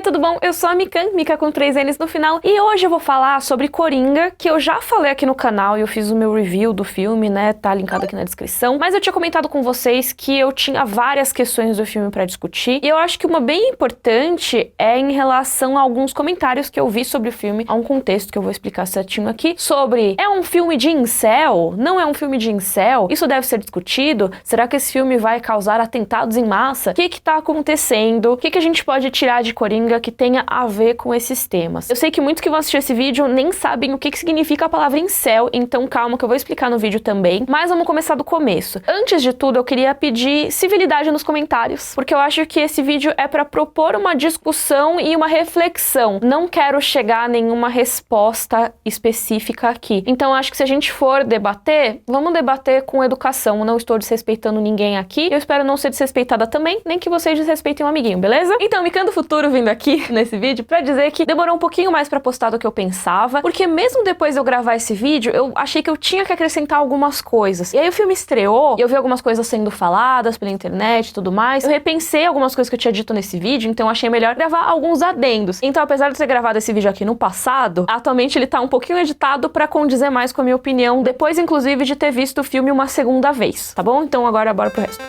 tudo bom? Eu sou a Mikan, Mika com 3 N's no final, e hoje eu vou falar sobre Coringa, que eu já falei aqui no canal e eu fiz o meu review do filme, né? Tá linkado aqui na descrição. Mas eu tinha comentado com vocês que eu tinha várias questões do filme pra discutir, e eu acho que uma bem importante é em relação a alguns comentários que eu vi sobre o filme, há um contexto que eu vou explicar certinho aqui, sobre é um filme de incel? Não é um filme de incel? Isso deve ser discutido? Será que esse filme vai causar atentados em massa? O que tá acontecendo? O que a gente pode tirar de Coringa que tenha a ver com esses temas? Eu sei que muitos que vão assistir esse vídeo nem sabem o que significa a palavra incel, então calma que eu vou explicar no vídeo também, mas vamos começar do começo. Antes de tudo, eu queria pedir civilidade nos comentários, porque eu acho que esse vídeo é pra propor uma discussão e uma reflexão. Não quero chegar a nenhuma resposta específica aqui. Então acho que se a gente for debater, vamos debater com educação. Não estou desrespeitando ninguém aqui, eu espero não ser desrespeitada também, nem que vocês desrespeitem um amiguinho, beleza? Então, Mikan do Futuro vindo aqui nesse vídeo pra dizer que demorou um pouquinho mais pra postar do que eu pensava, porque mesmo depois de eu gravar esse vídeo, eu achei que eu tinha que acrescentar algumas coisas. E aí o filme estreou, e eu vi algumas coisas sendo faladas pela internet e tudo mais, eu repensei algumas coisas que eu tinha dito nesse vídeo, então achei melhor gravar alguns adendos. Então, apesar de ter gravado esse vídeo aqui no passado, atualmente ele tá um pouquinho editado pra condizer mais com a minha opinião, depois, inclusive, de ter visto o filme uma segunda vez, tá bom? Então agora bora pro resto.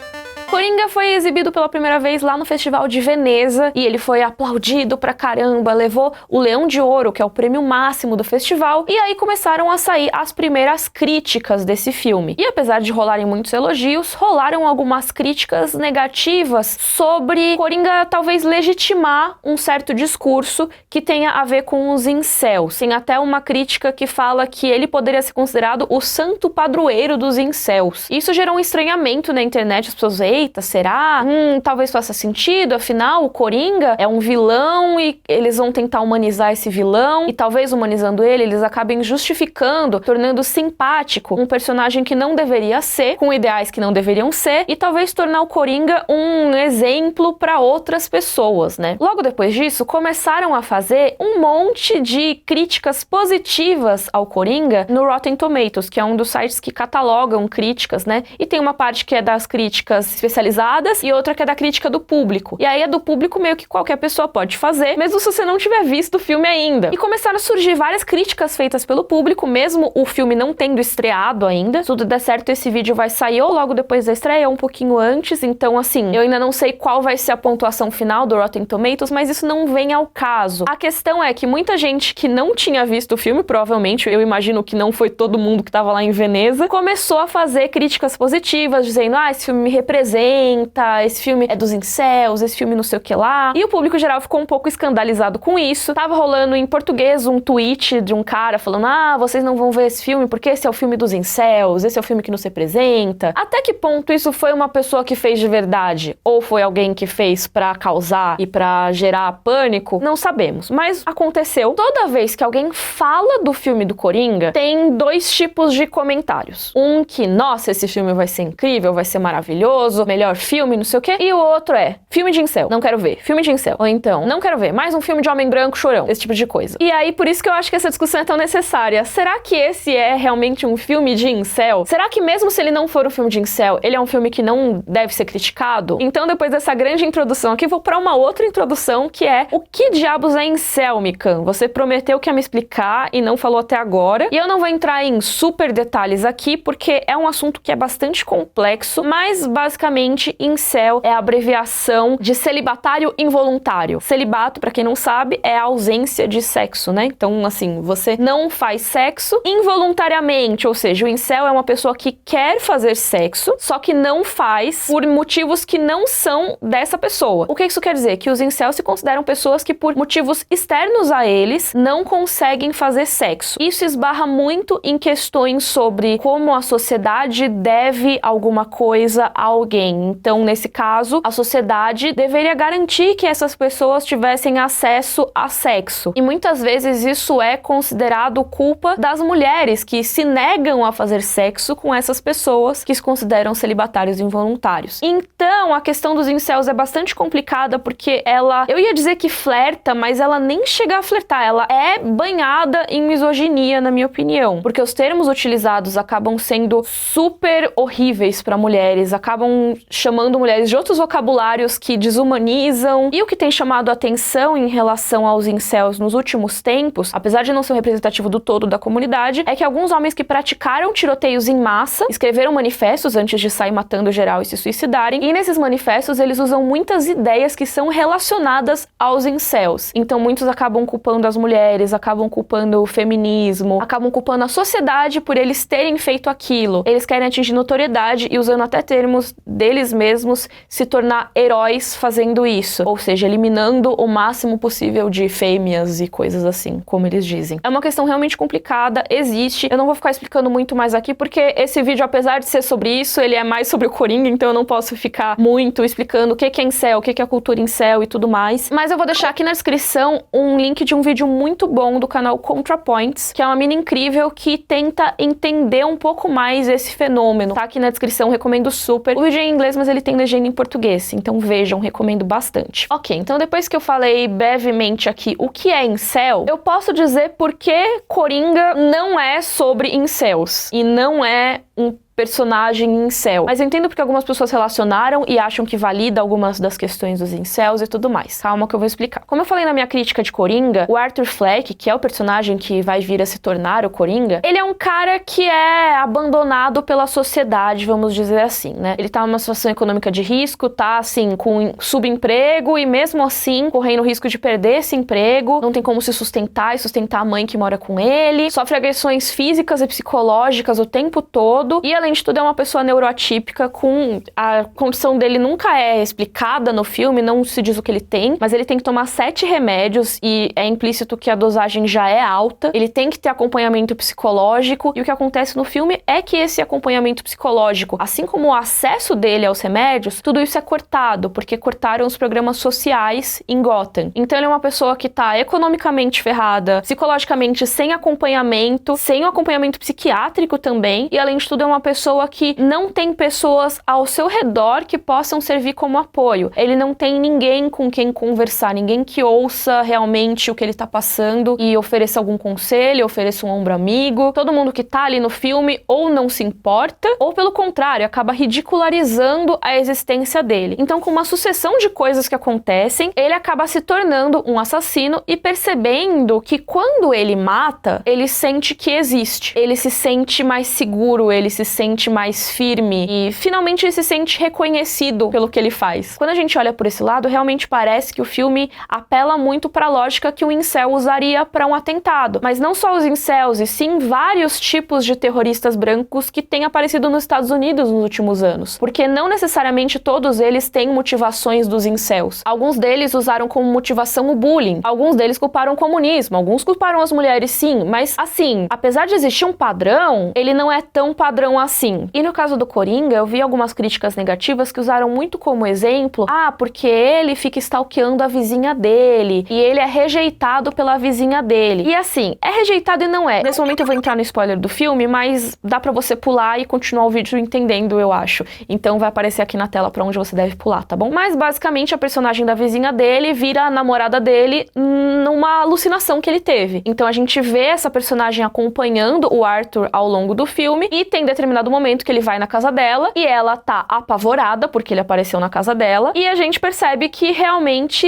Coringa foi exibido pela primeira vez lá no Festival de Veneza e ele foi aplaudido pra caramba, levou o Leão de Ouro, que é o prêmio máximo do festival, e aí começaram a sair as primeiras críticas desse filme. E apesar de rolarem muitos elogios, rolaram algumas críticas negativas sobre Coringa talvez legitimar um certo discurso que tenha a ver com os incels. Tem até uma crítica que fala que ele poderia ser considerado o santo padroeiro dos incels. Isso gerou um estranhamento na internet, as pessoas, eita, será? Talvez faça sentido, afinal, o Coringa é um vilão e eles vão tentar humanizar esse vilão, e talvez humanizando ele, eles acabem justificando, tornando simpático um personagem que não deveria ser, com ideais que não deveriam ser, e talvez tornar o Coringa um exemplo para outras pessoas, né? Logo depois disso, começaram a fazer um monte de críticas positivas ao Coringa no Rotten Tomatoes, que é um dos sites que catalogam críticas, né? E tem uma parte que é das críticas especializadas e outra que é da crítica do público. E aí a do público meio que qualquer pessoa pode fazer, mesmo se você não tiver visto o filme ainda. E começaram a surgir várias críticas feitas pelo público, mesmo o filme não tendo estreado ainda. Se tudo der certo, esse vídeo vai sair ou logo depois da estreia, ou um pouquinho antes. Então, assim, eu ainda não sei qual vai ser a pontuação final do Rotten Tomatoes, mas isso não vem ao caso. A questão é que muita gente que não tinha visto o filme, provavelmente, eu imagino que não foi todo mundo que tava lá em Veneza, começou a fazer críticas positivas, dizendo, esse filme me representa, esse filme é dos incels, esse filme não sei o que lá. E o público geral ficou um pouco escandalizado com isso. Tava rolando em português um tweet de um cara falando, vocês não vão ver esse filme porque esse é o filme dos incels, esse é o filme que nos representa. Até que ponto isso foi uma pessoa que fez de verdade? Ou foi alguém que fez pra causar e pra gerar pânico? Não sabemos. Mas aconteceu. Toda vez que alguém fala do filme do Coringa, tem dois tipos de comentários. Um que, nossa, esse filme vai ser incrível, vai ser maravilhoso, melhor filme, não sei o quê. E o outro é, filme de incel, não quero ver. Filme de incel. Ou então, não quero ver, mais um filme de homem branco chorão. Esse tipo de coisa. E aí, por isso que eu acho que essa discussão é tão necessária. Será que esse é realmente um filme de incel? Será que mesmo se ele não for um filme de incel, ele é um filme que não deve ser criticado? Então, depois dessa grande introdução aqui, vou pra uma outra introdução, que é, o que diabos é incel, Mikan? Você prometeu que ia me explicar e não falou até agora. E eu não vou entrar em super detalhes aqui, porque é um assunto que é bastante complexo, mas basicamente incel é a abreviação de celibatário involuntário. Celibato, pra quem não sabe, é a ausência de sexo, né? Então, assim, você não faz sexo involuntariamente, ou seja, o incel é uma pessoa que quer fazer sexo, só que não faz por motivos que não são dessa pessoa. O que isso quer dizer? Que os incels se consideram pessoas que, por motivos externos a eles, não conseguem fazer sexo. Isso esbarra muito em questões sobre como a sociedade deve alguma coisa a alguém. Então, nesse caso, a sociedade deveria garantir que essas pessoas tivessem acesso a sexo. E muitas vezes isso é considerado culpa das mulheres que se negam a fazer sexo com essas pessoas que se consideram celibatários involuntários. Então, a questão dos incels é bastante complicada porque ela, eu ia dizer que flerta, mas ela nem chega a flertar, ela é banhada em misoginia, na minha opinião. Porque os termos utilizados acabam sendo super horríveis para mulheres, acabam acabam chamando mulheres de outros vocabulários que desumanizam. E o que tem chamado a atenção em relação aos incels nos últimos tempos, apesar de não ser um representativo do todo da comunidade, é que alguns homens que praticaram tiroteios em massa escreveram manifestos antes de sair matando geral e se suicidarem, e nesses manifestos eles usam muitas ideias que são relacionadas aos incels. Então muitos acabam culpando as mulheres, acabam culpando o feminismo, acabam culpando a sociedade por eles terem feito aquilo. Eles querem atingir notoriedade e usando até termos deles mesmos se tornar heróis fazendo isso, ou seja, eliminando o máximo possível de fêmeas e coisas assim, como eles dizem. É uma questão realmente complicada, existe. Eu não vou ficar explicando muito mais aqui porque esse vídeo, apesar de ser sobre isso, ele é mais sobre o Coringa, então eu não posso ficar muito explicando o que é incel, o que é a cultura incel e tudo mais. Mas eu vou deixar aqui na descrição um link de um vídeo muito bom do canal ContraPoints, que é uma mina incrível que tenta entender um pouco mais esse fenômeno. Tá aqui na descrição, recomendo super. O vídeo é em inglês, mas ele tem legenda em português, então vejam, recomendo bastante. Ok, então depois que eu falei brevemente aqui o que é incel, eu posso dizer por que Coringa não é sobre incels e não é um personagem incel. Mas eu entendo porque algumas pessoas relacionaram e acham que valida algumas das questões dos incels e tudo mais. Calma que eu vou explicar. Como eu falei na minha crítica de Coringa, o Arthur Fleck, que é o personagem que vai vir a se tornar o Coringa, ele é um cara que é abandonado pela sociedade, vamos dizer assim, né? Ele tá numa situação econômica de risco, tá, assim, com subemprego e mesmo assim correndo o risco de perder esse emprego, não tem como se sustentar e sustentar a mãe que mora com ele, sofre agressões físicas e psicológicas o tempo todo e além de tudo é uma pessoa neuroatípica com... A condição dele nunca é explicada no filme, não se diz o que ele tem, mas ele tem que tomar 7 remédios e é implícito que a dosagem já é alta, ele tem que ter acompanhamento psicológico e o que acontece no filme é que esse acompanhamento psicológico, assim como o acesso dele aos remédios, tudo isso é cortado, porque cortaram os programas sociais em Gotham. Então ele é uma pessoa que tá economicamente ferrada, psicologicamente sem acompanhamento, sem o acompanhamento psiquiátrico também, e além de tudo é uma pessoa que não tem pessoas ao seu redor que possam servir como apoio. Ele não tem ninguém com quem conversar, ninguém que ouça realmente o que ele tá passando e ofereça algum conselho, ofereça um ombro amigo. Todo mundo que tá ali no filme ou não se importa, ou pelo contrário, acaba ridicularizando a existência dele. Então, com uma sucessão de coisas que acontecem, ele acaba se tornando um assassino e percebendo que quando ele mata, ele sente que existe. Ele se sente mais seguro, ele se sente mais firme e finalmente ele se sente reconhecido pelo que ele faz. Quando a gente olha por esse lado, realmente parece que o filme apela muito para a lógica que um incel usaria para um atentado. Mas não só os incels, e sim vários tipos de terroristas brancos que têm aparecido nos Estados Unidos nos últimos anos. Porque não necessariamente todos eles têm motivações dos incels. Alguns deles usaram como motivação o bullying. Alguns deles culparam o comunismo. Alguns culparam as mulheres, sim. Mas, assim, apesar de existir um padrão, ele não é tão padrão assim. E no caso do Coringa, eu vi algumas críticas negativas que usaram muito como exemplo, porque ele fica stalkeando a vizinha dele, e ele é rejeitado pela vizinha dele. E assim, é rejeitado e não é. Nesse momento eu vou entrar no spoiler do filme, mas dá pra você pular e continuar o vídeo entendendo, eu acho. Então vai aparecer aqui na tela pra onde você deve pular, tá bom? Mas basicamente a personagem da vizinha dele vira a namorada dele numa alucinação que ele teve. Então a gente vê essa personagem acompanhando o Arthur ao longo do filme e tem determinado momento que ele vai na casa dela e ela tá apavorada porque ele apareceu na casa dela e a gente percebe que realmente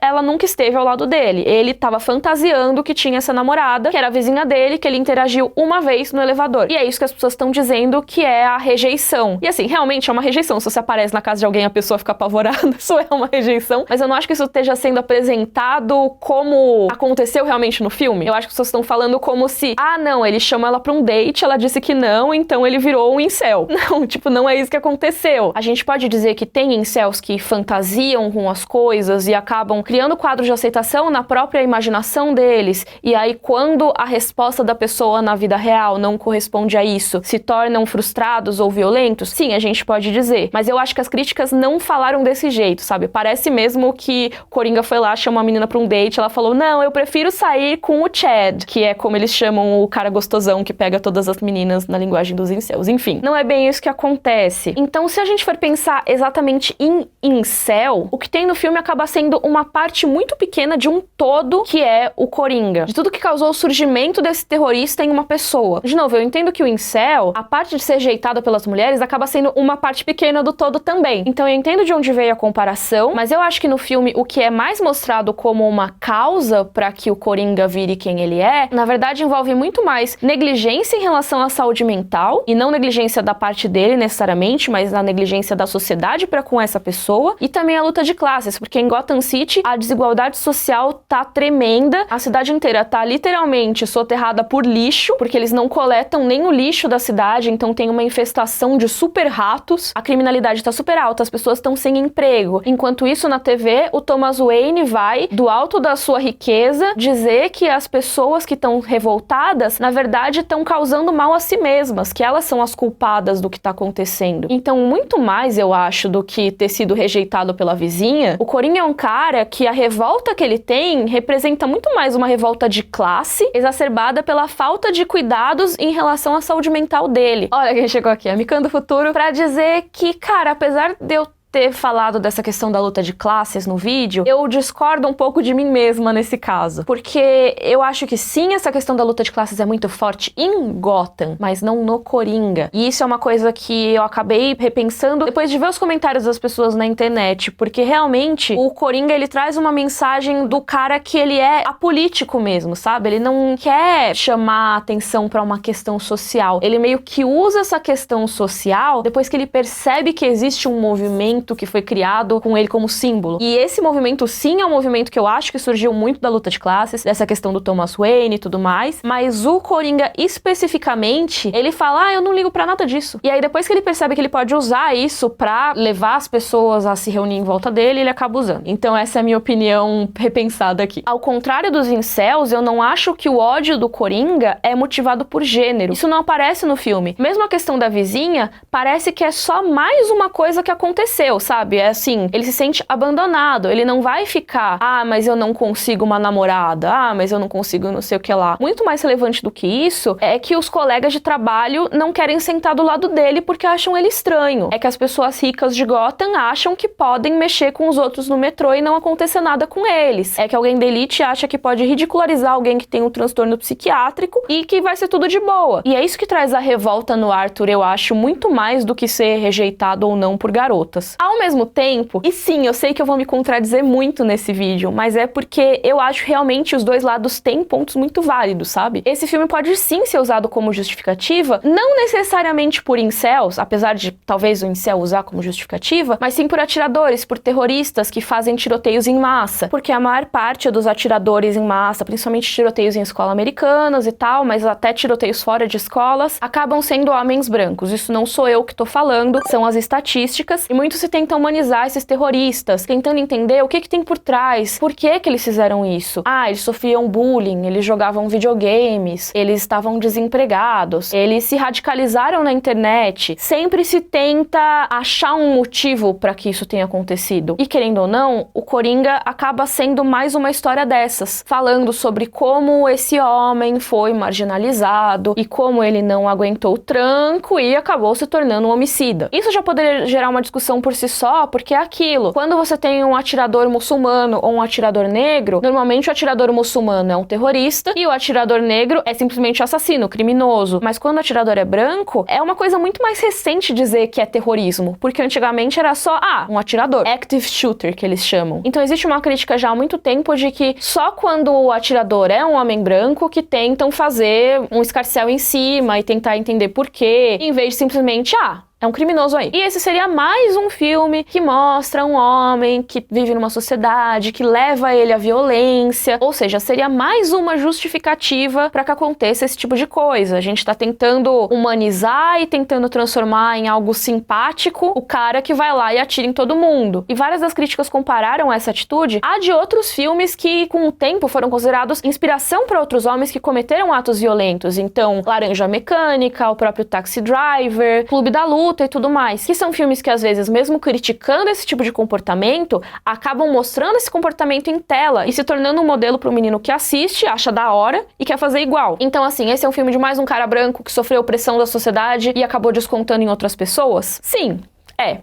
ela nunca esteve ao lado dele. Ele tava fantasiando que tinha essa namorada, que era a vizinha dele, que ele interagiu uma vez no elevador. E é isso que as pessoas estão dizendo que é a rejeição. E assim, realmente é uma rejeição. Se você aparece na casa de alguém e a pessoa fica apavorada, isso é uma rejeição. Mas eu não acho que isso esteja sendo apresentado como aconteceu realmente no filme. Eu acho que as pessoas estão falando como se, não, ele chama ela pra um date, ela disse que não, então ele virou um incel. Não, tipo, não é isso que aconteceu. A gente pode dizer que tem incels que fantasiam com as coisas e acabam criando quadros de aceitação na própria imaginação deles. E aí, quando a resposta da pessoa na vida real não corresponde a isso, se tornam frustrados ou violentos? Sim, a gente pode dizer. Mas eu acho que as críticas não falaram desse jeito, sabe? Parece mesmo que Coringa foi lá, chamou a menina pra um date, ela falou, não, eu prefiro sair com o Chad, que é como eles chamam o cara gostosão que pega todas as meninas na linguagem dos incels. incels. Enfim, não é bem isso que acontece. Então, se a gente for pensar exatamente em incel, o que tem no filme acaba sendo uma parte muito pequena de um todo que é o Coringa. De tudo que causou o surgimento desse terrorista em uma pessoa. De novo, eu entendo que o incel, a parte de ser rejeitada pelas mulheres, acaba sendo uma parte pequena do todo também. Então eu entendo de onde veio a comparação, mas eu acho que no filme o que é mais mostrado como uma causa para que o Coringa vire quem ele é, na verdade envolve muito mais negligência em relação à saúde mental, e não negligência da parte dele necessariamente, mas a negligência da sociedade para com essa pessoa, e também a luta de classes, porque em Gotham City a desigualdade social tá tremenda, a cidade inteira tá literalmente soterrada por lixo, porque eles não coletam nem o lixo da cidade, então tem uma infestação de super ratos, a criminalidade tá super alta, as pessoas estão sem emprego. Enquanto isso, na TV, o Thomas Wayne vai, do alto da sua riqueza, dizer que as pessoas que estão revoltadas, na verdade, estão causando mal a si mesmas, que elas são as culpadas do que tá acontecendo. Então, muito mais, eu acho, do que ter sido rejeitado pela vizinha, o Coringa é um cara que a revolta que ele tem representa muito mais uma revolta de classe, exacerbada pela falta de cuidados em relação à saúde mental dele. Olha quem chegou aqui, a Mikan do Futuro, pra dizer que, cara, apesar de eu ter falado dessa questão da luta de classes no vídeo, eu discordo um pouco de mim mesma nesse caso. Porque eu acho que sim, essa questão da luta de classes é muito forte em Gotham, mas não no Coringa. E isso é uma coisa que eu acabei repensando depois de ver os comentários das pessoas na internet, porque realmente o Coringa, ele traz uma mensagem do cara que ele é apolítico mesmo, sabe? Ele não quer chamar atenção pra uma questão social. Ele meio que usa essa questão social depois que ele percebe que existe um movimento que foi criado com ele como símbolo. E esse movimento, sim, é um movimento que eu acho que surgiu muito da luta de classes, dessa questão do Thomas Wayne e tudo mais, mas o Coringa, especificamente, ele fala, eu não ligo pra nada disso. E aí, depois que ele percebe que ele pode usar isso pra levar as pessoas a se reunir em volta dele, ele acaba usando. Então, essa é a minha opinião repensada aqui. Ao contrário dos incels, eu não acho que o ódio do Coringa é motivado por gênero. Isso não aparece no filme. Mesmo a questão da vizinha, parece que é só mais uma coisa que aconteceu, sabe? É assim, ele se sente abandonado, ele não vai ficar, mas eu não consigo uma namorada, mas eu não consigo não sei o que lá. Muito mais relevante do que isso é que os colegas de trabalho não querem sentar do lado dele porque acham ele estranho. É que as pessoas ricas de Gotham acham que podem mexer com os outros no metrô e não acontecer nada com eles. É que alguém da elite acha que pode ridicularizar alguém que tem um transtorno psiquiátrico e que vai ser tudo de boa. E é isso que traz a revolta no Arthur, eu acho, muito mais do que ser rejeitado ou não por garotas. Ao mesmo tempo, e sim, eu sei que eu vou me contradizer muito nesse vídeo, mas é porque eu acho realmente os dois lados têm pontos muito válidos, sabe? Esse filme pode sim ser usado como justificativa, não necessariamente por incels, apesar de talvez o incel usar como justificativa, mas sim por atiradores, por terroristas que fazem tiroteios em massa, porque a maior parte dos atiradores em massa, principalmente tiroteios em escola americanas e tal, mas até tiroteios fora de escolas, acabam sendo homens brancos. Isso não sou eu que tô falando, são as estatísticas, e muito se tenta humanizar esses terroristas, tentando entender o que tem por trás, por que eles fizeram isso. Eles sofriam bullying, eles jogavam videogames, eles estavam desempregados, eles se radicalizaram na internet. Sempre se tenta achar um motivo para que isso tenha acontecido. E querendo ou não, o Coringa acaba sendo mais uma história dessas, falando sobre como esse homem foi marginalizado e como ele não aguentou o tranco e acabou se tornando um homicida. Isso já poderia gerar uma discussão por si só, porque é aquilo. Quando você tem um atirador muçulmano ou um atirador negro, normalmente o atirador muçulmano é um terrorista e o atirador negro é simplesmente assassino, criminoso. Mas quando o atirador é branco, é uma coisa muito mais recente dizer que é terrorismo, porque antigamente era só, um atirador. Active shooter, que eles chamam. Então existe uma crítica já há muito tempo de que só quando o atirador é um homem branco que tentam fazer um escarcéu em cima e tentar entender por quê, em vez de simplesmente, é um criminoso aí. E esse seria mais um filme que mostra um homem que vive numa sociedade, que leva ele à violência. Ou seja, seria mais uma justificativa para que aconteça esse tipo de coisa. A gente tá tentando humanizar e tentando transformar em algo simpático o cara que vai lá e atira em todo mundo. E várias das críticas compararam essa atitude a de outros filmes que, com o tempo, foram considerados inspiração para outros homens que cometeram atos violentos. Então, Laranja Mecânica, o próprio Taxi Driver, Clube da Luta, luta e tudo mais. Que são filmes que, às vezes, mesmo criticando esse tipo de comportamento, acabam mostrando esse comportamento em tela e se tornando um modelo pro menino que assiste, acha da hora e quer fazer igual. Então, assim, esse é um filme de mais um cara branco que sofreu opressão da sociedade e acabou descontando em outras pessoas? Sim.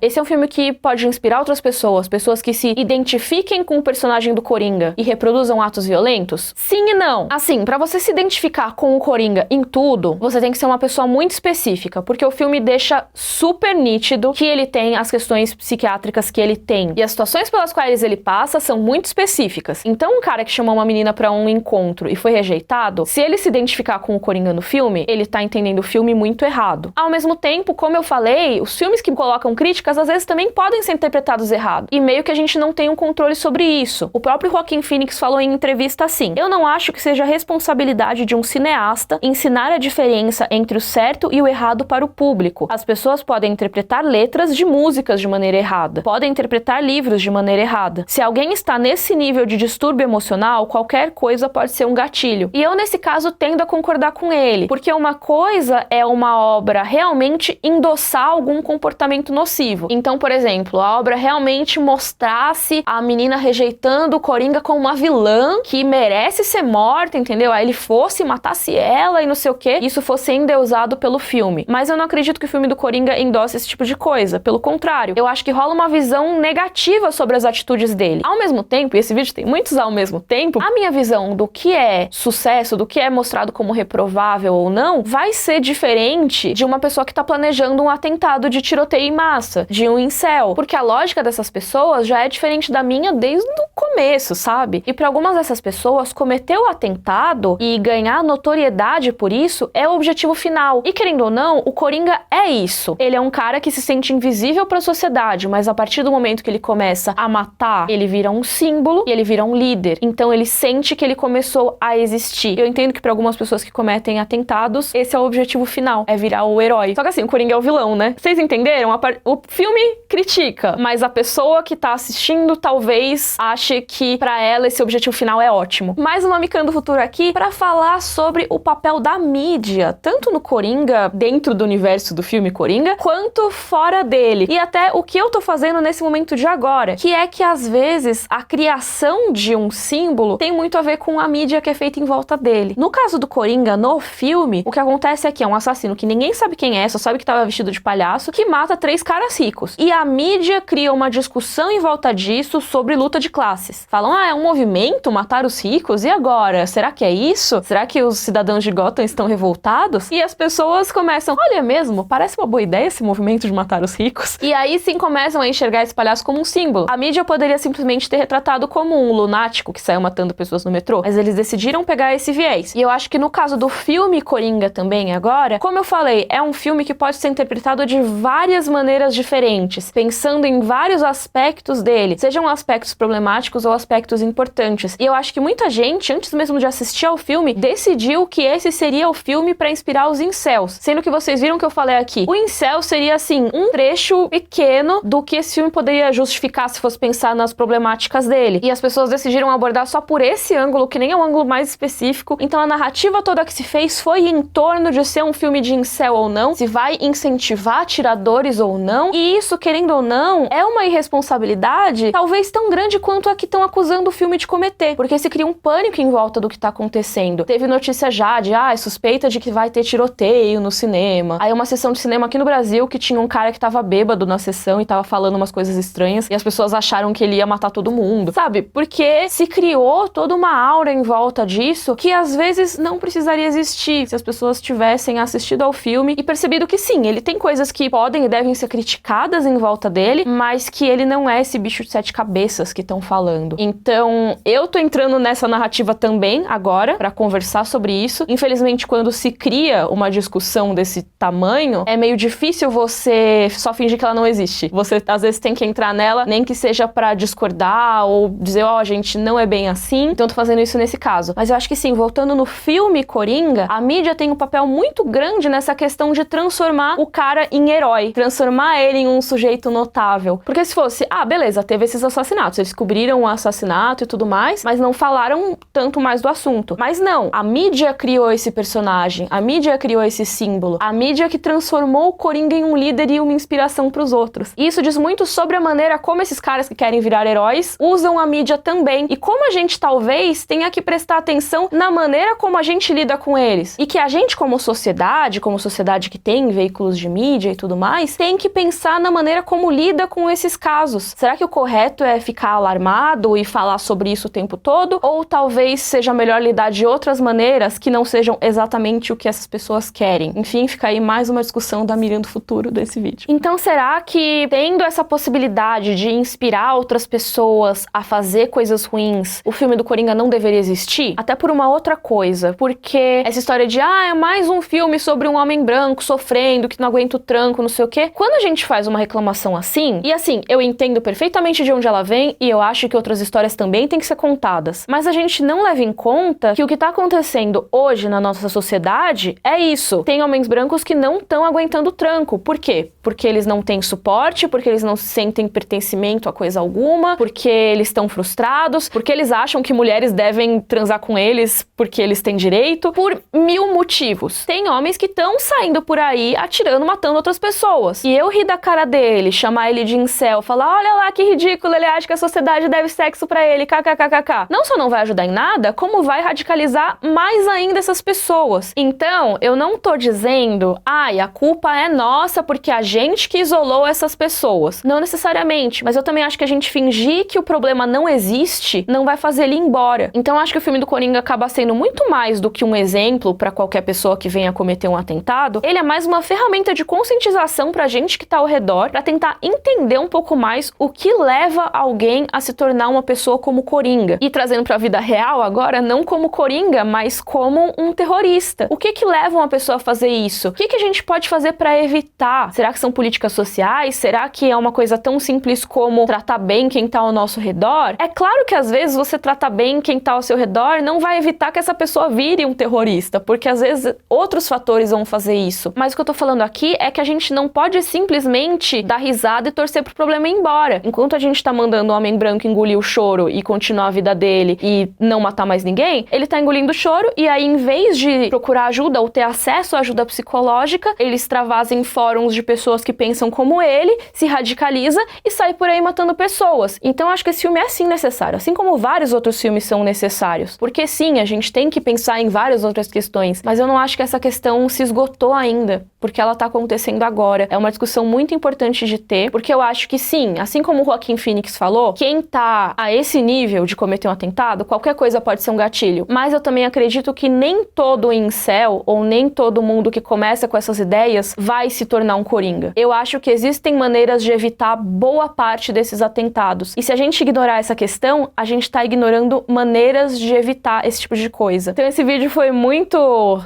Esse é um filme que pode inspirar outras pessoas, pessoas que se identifiquem com o personagem do Coringa e reproduzam atos violentos? Sim e não. Assim, pra você se identificar com o Coringa em tudo, você tem que ser uma pessoa muito específica, porque o filme deixa super nítido que ele tem as questões psiquiátricas que ele tem. E as situações pelas quais ele passa são muito específicas. Então, um cara que chamou uma menina pra um encontro e foi rejeitado, se ele se identificar com o Coringa no filme, ele tá entendendo o filme muito errado. Ao mesmo tempo, como eu falei, os filmes que colocam críticas às vezes também podem ser interpretados errado. E meio que a gente não tem um controle sobre isso. O próprio Joaquin Phoenix falou em entrevista assim: eu não acho que seja responsabilidade de um cineasta ensinar a diferença entre o certo e o errado para o público. As pessoas podem interpretar letras de músicas de maneira errada, podem interpretar livros de maneira errada. Se alguém está nesse nível de distúrbio emocional, qualquer coisa pode ser um gatilho. E eu, nesse caso, tendo a concordar com ele, porque uma coisa é uma obra realmente endossar algum comportamento nocivo. Então, por exemplo, a obra realmente mostrasse a menina rejeitando o Coringa como uma vilã que merece ser morta, entendeu? Aí ele fosse, matasse ela e não sei o quê, isso fosse endeusado pelo filme. Mas eu não acredito que o filme do Coringa endosse esse tipo de coisa. Pelo contrário, eu acho que rola uma visão negativa sobre as atitudes dele. Ao mesmo tempo, e esse vídeo tem muitos ao mesmo tempo, a minha visão do que é sucesso, do que é mostrado como reprovável ou não, vai ser diferente de uma pessoa que tá planejando um atentado de tiroteio em massa, de um incel, porque a lógica dessas pessoas já é diferente da minha desde o começo, sabe? E para algumas dessas pessoas, cometer o atentado e ganhar notoriedade por isso é o objetivo final. E querendo ou não, o Coringa é isso. Ele é um cara que se sente invisível para a sociedade, mas a partir do momento que ele começa a matar, ele vira um símbolo e ele vira um líder. Então ele sente que ele começou a existir. Eu entendo que para algumas pessoas que cometem atentados, esse é o objetivo final, é virar o herói. Só que assim, o Coringa é o vilão, né? Vocês entenderam? O filme critica, mas a pessoa que tá assistindo talvez ache que pra ela esse objetivo final é ótimo. Mais uma Micando do Futuro aqui pra falar sobre o papel da mídia, tanto no Coringa, dentro do universo do filme Coringa, quanto fora dele. E até o que eu tô fazendo nesse momento de agora, que é que às vezes a criação de um símbolo tem muito a ver com a mídia que é feita em volta dele. No caso do Coringa, no filme, o que acontece é que é um assassino que ninguém sabe quem é, só sabe que tava vestido de palhaço, que mata 3 caras ricos. E a mídia cria uma discussão em volta disso sobre luta de classes. Falam, é um movimento matar os ricos? E agora? Será que é isso? Será que os cidadãos de Gotham estão revoltados? E as pessoas começam, olha mesmo, parece uma boa ideia esse movimento de matar os ricos. E aí sim começam a enxergar esse palhaço como um símbolo. A mídia poderia simplesmente ter retratado como um lunático que saiu matando pessoas no metrô, mas eles decidiram pegar esse viés. E eu acho que no caso do filme Coringa também agora, como eu falei, é um filme que pode ser interpretado de várias maneiras diferentes, pensando em vários aspectos dele, sejam aspectos problemáticos ou aspectos importantes. E eu acho que muita gente, antes mesmo de assistir ao filme, decidiu que esse seria o filme pra inspirar os incels. Sendo que vocês viram que eu falei aqui, o incel seria, assim, um trecho pequeno do que esse filme poderia justificar se fosse pensar nas problemáticas dele. E as pessoas decidiram abordar só por esse ângulo, que nem é um ângulo mais específico. Então a narrativa toda que se fez foi em torno de ser um filme de incel ou não, se vai incentivar atiradores ou não. E isso, querendo ou não, é uma irresponsabilidade talvez tão grande quanto a que estão acusando o filme de cometer, porque se cria um pânico em volta do que tá acontecendo. Teve notícia já de, suspeita de que vai ter tiroteio no cinema. Aí uma sessão de cinema aqui no Brasil que tinha um cara que tava bêbado na sessão e tava falando umas coisas estranhas e as pessoas acharam que ele ia matar todo mundo, sabe? Porque se criou toda uma aura em volta disso que às vezes não precisaria existir se as pessoas tivessem assistido ao filme e percebido que sim, ele tem coisas que podem e devem ser criticadas em volta dele, mas que ele não é esse bicho de 7 cabeças que estão falando. Então, eu tô entrando nessa narrativa também agora pra conversar sobre isso. Infelizmente, quando se cria uma discussão desse tamanho, é meio difícil você só fingir que ela não existe. Você, às vezes, tem que entrar nela, nem que seja pra discordar ou dizer, gente, não é bem assim. Então, tô fazendo isso nesse caso. Mas eu acho que sim, voltando no filme Coringa, a mídia tem um papel muito grande nessa questão de transformar o cara em herói. Transformar ele em um sujeito notável. Porque se fosse, beleza, teve esses assassinatos, eles cobriram o assassinato e tudo mais, mas não falaram tanto mais do assunto. Mas não, a mídia criou esse personagem, a mídia criou esse símbolo, a mídia que transformou o Coringa em um líder e uma inspiração pros outros. E isso diz muito sobre a maneira como esses caras que querem virar heróis usam a mídia também, e como a gente talvez tenha que prestar atenção na maneira como a gente lida com eles. E que a gente, como sociedade que tem veículos de mídia e tudo mais, tem que pensar na maneira como lida com esses casos. Será que o correto é ficar alarmado e falar sobre isso o tempo todo? Ou talvez seja melhor lidar de outras maneiras que não sejam exatamente o que essas pessoas querem? Enfim, fica aí mais uma discussão da Miriam do futuro desse vídeo. Então, será que tendo essa possibilidade de inspirar outras pessoas a fazer coisas ruins, o filme do Coringa não deveria existir? Até por uma outra coisa, porque essa história de é mais um filme sobre um homem branco sofrendo, que não aguenta o tranco, não sei o quê. Quando a gente faz uma reclamação assim, e assim, eu entendo perfeitamente de onde ela vem, e eu acho que outras histórias também têm que ser contadas, mas a gente não leva em conta que o que tá acontecendo hoje na nossa sociedade é isso. Tem homens brancos que não estão aguentando o tranco. Por quê? Porque eles não têm suporte, porque eles não sentem pertencimento a coisa alguma, porque eles estão frustrados, porque eles acham que mulheres devem transar com eles porque eles têm direito, por mil motivos. Tem homens que estão saindo por aí atirando, matando outras pessoas. E eu rir da cara dele, chamar ele de incel, falar, olha lá que ridículo, ele acha que a sociedade deve sexo pra ele, kkkk. Não só não vai ajudar em nada, como vai radicalizar mais ainda essas pessoas. Então, eu não tô dizendo, a culpa é nossa porque a gente que isolou essas pessoas. Não necessariamente, mas eu também acho que a gente fingir que o problema não existe não vai fazer ele ir embora. Então, eu acho que o filme do Coringa acaba sendo muito mais do que um exemplo pra qualquer pessoa que venha cometer um atentado. Ele é mais uma ferramenta de conscientização pra gente que tá ao redor, pra tentar entender um pouco mais o que leva alguém a se tornar uma pessoa como Coringa. E trazendo pra vida real agora, não como Coringa, mas como um terrorista. O que leva uma pessoa a fazer isso? O que a gente pode fazer pra evitar? Será que são políticas sociais? Será que é uma coisa tão simples como tratar bem quem tá ao nosso redor? É claro que às vezes você tratar bem quem tá ao seu redor não vai evitar que essa pessoa vire um terrorista, porque às vezes outros fatores vão fazer isso. Mas o que eu tô falando aqui é que a gente não pode simplesmente dar risada e torcer pro problema ir embora. Enquanto a gente tá mandando o homem branco engolir o choro e continuar a vida dele e não matar mais ninguém, ele tá engolindo o choro e aí, em vez de procurar ajuda ou ter acesso à ajuda psicológica, ele extravasa em fóruns de pessoas que pensam como ele, se radicaliza e sai por aí matando pessoas. Então acho que esse filme é sim necessário, assim como vários outros filmes são necessários. Porque sim, a gente tem que pensar em várias outras questões, mas eu não acho que essa questão se esgotou ainda, porque ela tá acontecendo agora. É uma discussão muito importante de ter, porque eu acho que sim, assim como o Joaquin Phoenix falou, quem tá a esse nível de cometer um atentado, qualquer coisa pode ser um gatilho. Mas eu também acredito que nem todo incel, ou nem todo mundo que começa com essas ideias, vai se tornar um Coringa. Eu acho que existem maneiras de evitar boa parte desses atentados. E se a gente ignorar essa questão, a gente tá ignorando maneiras de evitar esse tipo de coisa. Então esse vídeo foi muito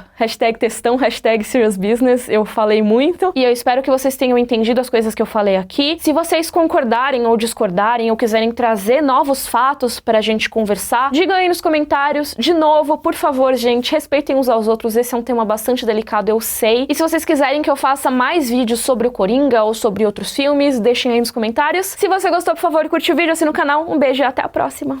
#textão, #seriousbusiness. Eu falei muito e eu espero que vocês tenham entendido as coisas que eu falei aqui. Se vocês concordarem ou discordarem ou quiserem trazer novos fatos pra gente conversar, digam aí nos comentários. De novo, por favor, gente, respeitem uns aos outros. Esse é um tema bastante delicado, eu sei. E se vocês quiserem que eu faça mais vídeos sobre o Coringa ou sobre outros filmes, deixem aí nos comentários. Se você gostou, por favor, curte o vídeo, assina o canal. Um beijo e até a próxima.